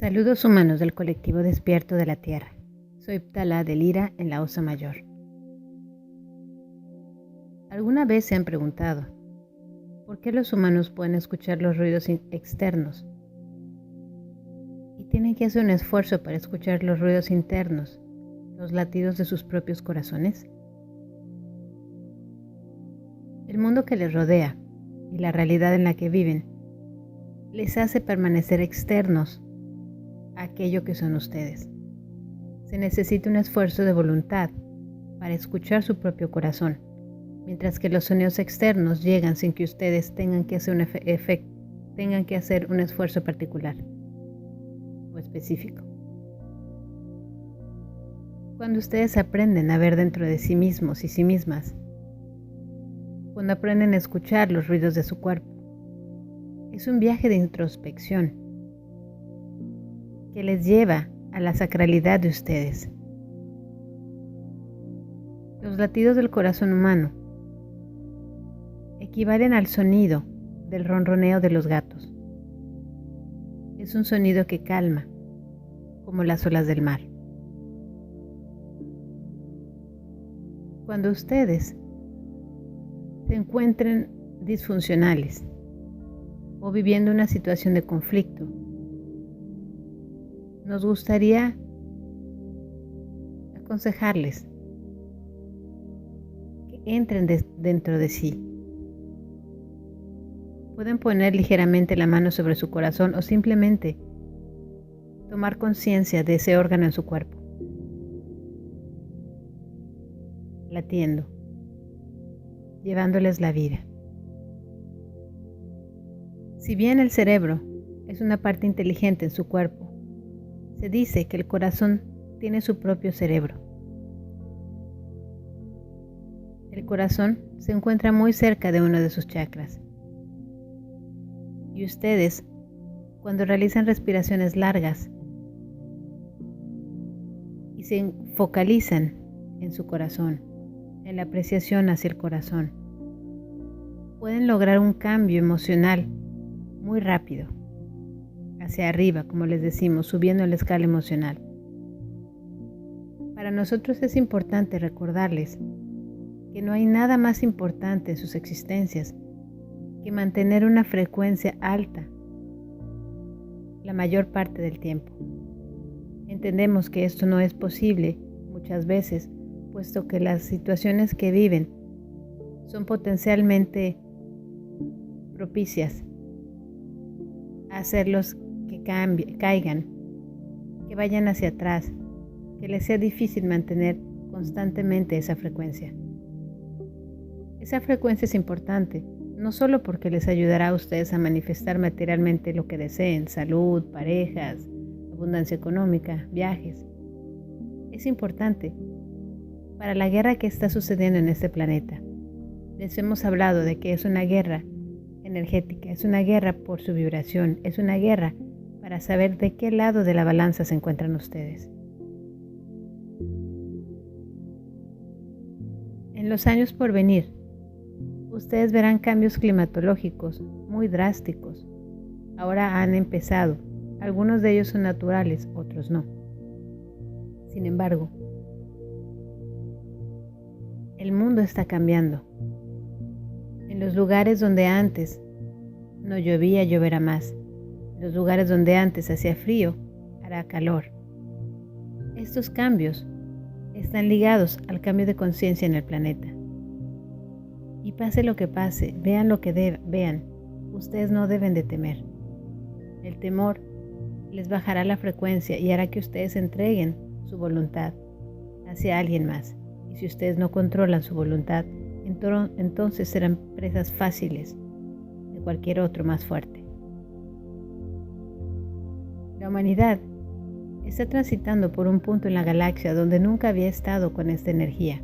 Saludos humanos del colectivo Despierto de la Tierra. Soy Ptala de Lira en la Osa Mayor. ¿Alguna vez se han preguntado por qué los humanos pueden escuchar los ruidos externos y tienen que hacer un esfuerzo para escuchar los ruidos internos, los latidos de sus propios corazones? El mundo que les rodea y la realidad en la que viven les hace permanecer externos a aquello que son ustedes. Se necesita un esfuerzo de voluntad para escuchar su propio corazón, mientras que los sonidos externos llegan sin que ustedes tengan que hacer un esfuerzo particular o específico. Cuando ustedes aprenden a ver dentro de sí mismos y sí mismas, cuando aprenden a escuchar los ruidos de su cuerpo, es un viaje de introspección que les lleva a la sacralidad de ustedes. Los latidos del corazón humano equivalen al sonido del ronroneo de los gatos. Es un sonido que calma, como las olas del mar. Cuando ustedes se encuentren disfuncionales o viviendo una situación de conflicto, nos gustaría aconsejarles que entren dentro de sí. Pueden poner ligeramente la mano sobre su corazón o simplemente tomar conciencia de ese órgano en su cuerpo, latiendo, llevándoles la vida. Si bien el cerebro es una parte inteligente en su cuerpo, se dice que el corazón tiene su propio cerebro. El corazón se encuentra muy cerca de uno de sus chakras. Y ustedes, cuando realizan respiraciones largas y se focalizan en su corazón, en la apreciación hacia el corazón, pueden lograr un cambio emocional muy rápido, hacia arriba, como les decimos, subiendo la escala emocional. Para nosotros es importante recordarles que no hay nada más importante en sus existencias que mantener una frecuencia alta la mayor parte del tiempo. Entendemos que esto no es posible muchas veces, puesto que las situaciones que viven son potencialmente propicias a hacerlos que caigan, que vayan hacia atrás, que les sea difícil mantener constantemente esa frecuencia. Esa frecuencia es importante, no solo porque les ayudará a ustedes a manifestar materialmente lo que deseen, salud, parejas, abundancia económica, viajes. Es importante para la guerra que está sucediendo en este planeta. Les hemos hablado de que es una guerra energética, es una guerra por su vibración, es una guerra para saber de qué lado de la balanza se encuentran ustedes. En los años por venir, ustedes verán cambios climatológicos muy drásticos. Ahora han empezado. Algunos de ellos son naturales, otros no. Sin embargo, el mundo está cambiando. En los lugares donde antes no llovía, lloverá más. En los lugares donde antes hacía frío, hará calor. Estos cambios están ligados al cambio de conciencia en el planeta. Y pase lo que pase, vean lo que vean, ustedes no deben de temer. El temor les bajará la frecuencia y hará que ustedes entreguen su voluntad hacia alguien más. Y si ustedes no controlan su voluntad, entonces serán presas fáciles de cualquier otro más fuerte. La humanidad está transitando por un punto en la galaxia donde nunca había estado con esta energía.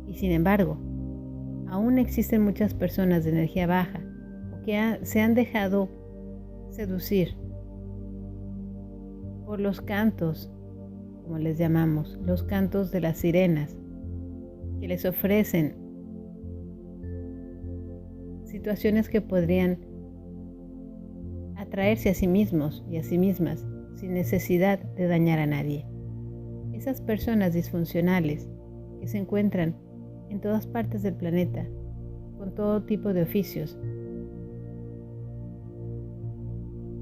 Y sin embargo, aún existen muchas personas de energía baja que se han dejado seducir por los cantos, como les llamamos, los cantos de las sirenas, que les ofrecen situaciones que podrían atraerse a sí mismos y a sí mismas sin necesidad de dañar a nadie. Esas personas disfuncionales que se encuentran en todas partes del planeta, con todo tipo de oficios,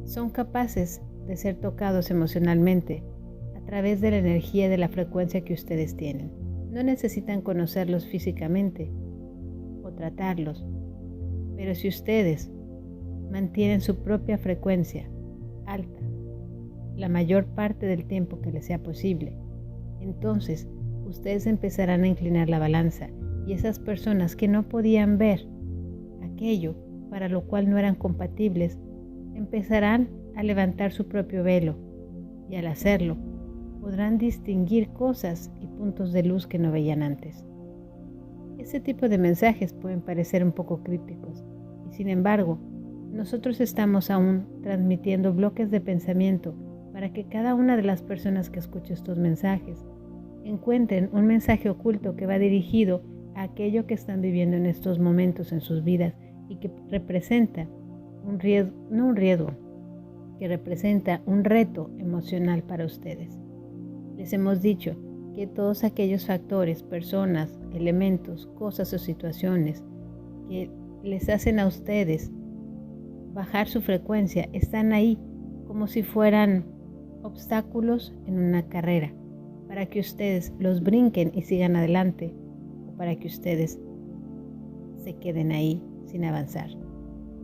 son capaces de ser tocados emocionalmente a través de la energía de la frecuencia que ustedes tienen. No necesitan conocerlos físicamente o tratarlos, pero si ustedes mantienen su propia frecuencia alta la mayor parte del tiempo que les sea posible, entonces ustedes empezarán a inclinar la balanza y esas personas que no podían ver aquello para lo cual no eran compatibles empezarán a levantar su propio velo y al hacerlo podrán distinguir cosas y puntos de luz que no veían antes. Este tipo de mensajes pueden parecer un poco crípticos y sin embargo nosotros estamos aún transmitiendo bloques de pensamiento para que cada una de las personas que escuche estos mensajes encuentren un mensaje oculto que va dirigido a aquello que están viviendo en estos momentos en sus vidas y que representa que representa un reto emocional para ustedes. Les hemos dicho que todos aquellos factores, personas, elementos, cosas o situaciones que les hacen a ustedes bajar su frecuencia están ahí como si fueran obstáculos en una carrera para que ustedes los brinquen y sigan adelante o para que ustedes se queden ahí sin avanzar.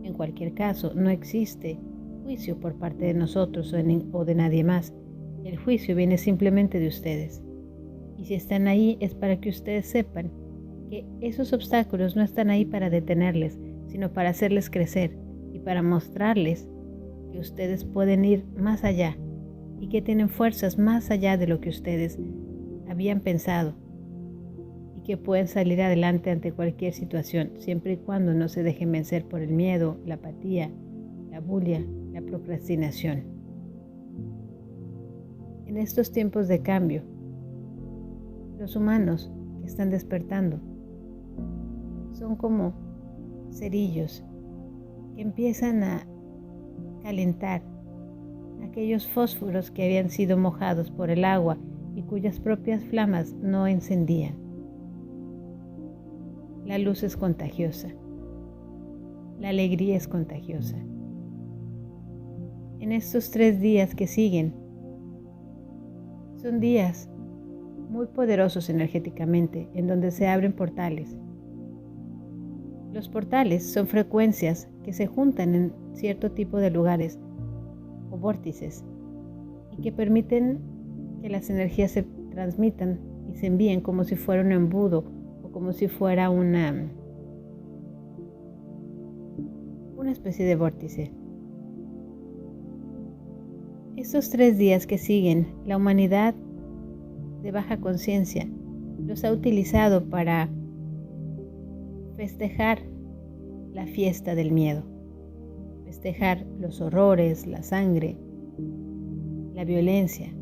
En cualquier caso, no existe juicio por parte de nosotros o de nadie más. El juicio viene simplemente de ustedes. Y si están ahí es para que ustedes sepan que esos obstáculos no están ahí para detenerles, sino para hacerles crecer y para mostrarles que ustedes pueden ir más allá y que tienen fuerzas más allá de lo que ustedes habían pensado y que pueden salir adelante ante cualquier situación, siempre y cuando no se dejen vencer por el miedo, la apatía, la bulia, la procrastinación. En estos tiempos de cambio, los humanos que están despertando son como cerillos que empiezan a calentar aquellos fósforos que habían sido mojados por el agua y cuyas propias flamas no encendían. La luz es contagiosa. La alegría es contagiosa. En estos 3 días que siguen, son días muy poderosos energéticamente, en donde se abren portales. Los portales son frecuencias que se juntan en cierto tipo de lugares o vórtices y que permiten que las energías se transmitan y se envíen como si fuera un embudo o como si fuera una especie de vórtice. Estos 3 días que siguen, la humanidad de baja conciencia los ha utilizado para festejar la fiesta del miedo, festejar los horrores, la sangre, la violencia.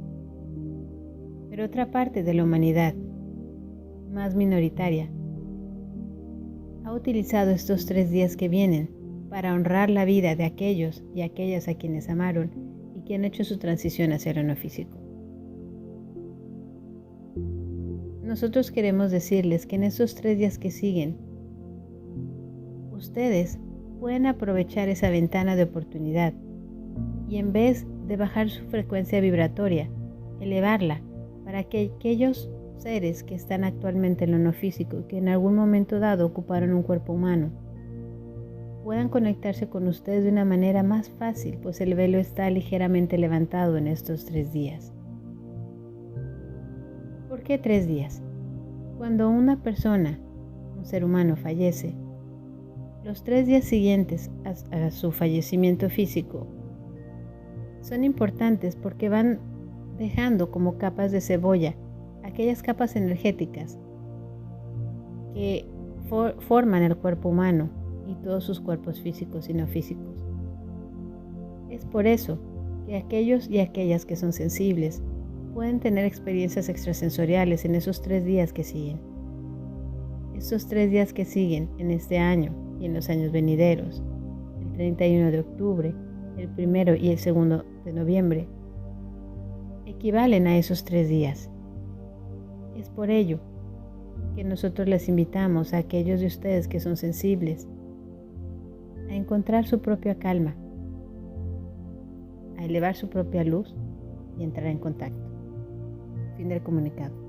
Pero otra parte de la humanidad, más minoritaria, ha utilizado estos 3 días que vienen para honrar la vida de aquellos y aquellas a quienes amaron y que han hecho su transición hacia lo no físico. Nosotros queremos decirles que en estos 3 días que siguen, ustedes pueden aprovechar esa ventana de oportunidad y en vez de bajar su frecuencia vibratoria, elevarla para que aquellos seres que están actualmente en lo no físico y que en algún momento dado ocuparon un cuerpo humano puedan conectarse con ustedes de una manera más fácil, pues el velo está ligeramente levantado en estos 3 días. ¿Por qué 3 días? Cuando una persona, un ser humano, fallece, los 3 días siguientes a su fallecimiento físico son importantes porque van dejando como capas de cebolla aquellas capas energéticas que forman el cuerpo humano y todos sus cuerpos físicos y no físicos. Es por eso que aquellos y aquellas que son sensibles pueden tener experiencias extrasensoriales en esos 3 días que siguen. Estos 3 días que siguen en este año y en los años venideros, el 31 de octubre, el 1 y el 2 de noviembre, equivalen a esos 3 días. Es por ello que nosotros les invitamos a aquellos de ustedes que son sensibles a encontrar su propia calma, a elevar su propia luz y entrar en contacto. Fin del comunicado.